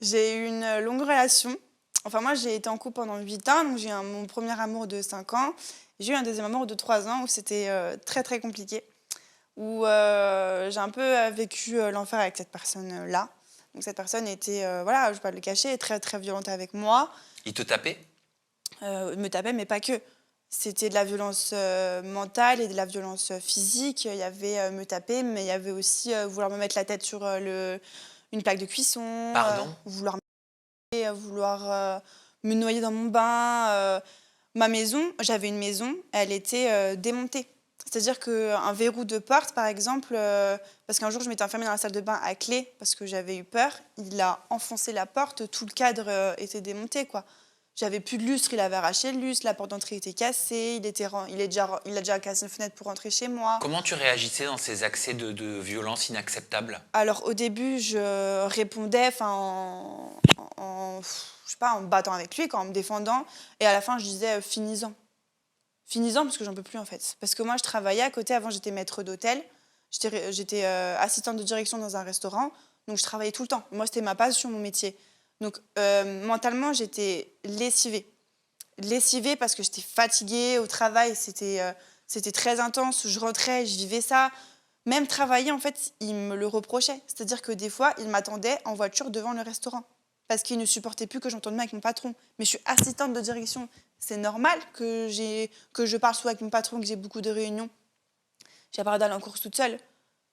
J'ai eu une longue relation. Enfin, moi, j'ai été en couple pendant 8 ans, donc j'ai eu mon premier amour de 5 ans. J'ai eu un deuxième amour de 3 ans où c'était très, très compliqué, où j'ai un peu vécu l'enfer avec cette personne-là. Donc, cette personne était, voilà, je ne vais pas le cacher, très, très violente avec moi. Il te tapait? Me tapait, mais pas que. C'était de la violence mentale et de la violence physique. Il y avait me taper, mais il y avait aussi vouloir me mettre la tête sur une plaque de cuisson, Pardon? vouloir vouloir me noyer dans mon bain. Ma maison, j'avais une maison, elle était démontée. C'est-à-dire qu'un verrou de porte, par exemple, parce qu'un jour je m'étais enfermée dans la salle de bain à clé parce que j'avais eu peur, il a enfoncé la porte, tout le cadre était démonté, quoi. J'avais plus de lustre, il avait arraché le lustre, la porte d'entrée était cassée, il a déjà cassé une fenêtre pour rentrer chez moi. Comment tu réagissais dans ces accès de violence inacceptables? Alors au début, je répondais je sais pas, en me battant avec lui, quoi, en me défendant. Et à la fin, je disais finis-en. Finis-en parce que j'en peux plus en fait. Parce que moi, je travaillais à côté. Avant, j'étais maître d'hôtel. J'étais assistante de direction dans un restaurant. Donc je travaillais tout le temps. Moi, c'était ma passion, mon métier. Donc mentalement, j'étais lessivée. Lessivée parce que j'étais fatiguée au travail. C'était très intense. Je rentrais, je vivais ça. Même travailler, en fait, il me le reprochait. C'est-à-dire que des fois, il m'attendait en voiture devant le restaurant parce qu'il ne supportait plus que j'entende mal avec mon patron. Mais je suis assistante de direction. C'est normal que je parle souvent avec mon patron, que j'ai beaucoup de réunions. J'ai pas d'aller en course toute seule.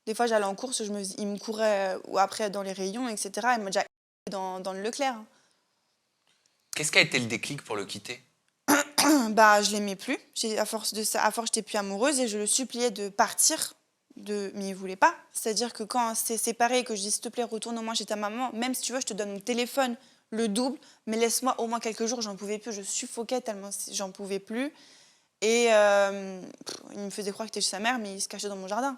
Des fois, j'allais en course, il me courait ou après dans les rayons, etc. Il m'a déjà dans le Leclerc. Qu'est-ce qui a été le déclic pour le quitter? Bah, je l'aimais plus. À force de ça, à force, j'étais plus amoureuse et je le suppliais de partir. Mais il voulait pas. C'est-à-dire que quand on s'est séparés et que je dis s'il te plaît, retourne au moins chez ta maman, même si tu veux, je te donne mon téléphone, le double, mais laisse-moi au moins quelques jours, j'en pouvais plus, je suffoquais tellement j'en pouvais plus. Et il me faisait croire que j'étais chez sa mère, mais il se cachait dans mon jardin.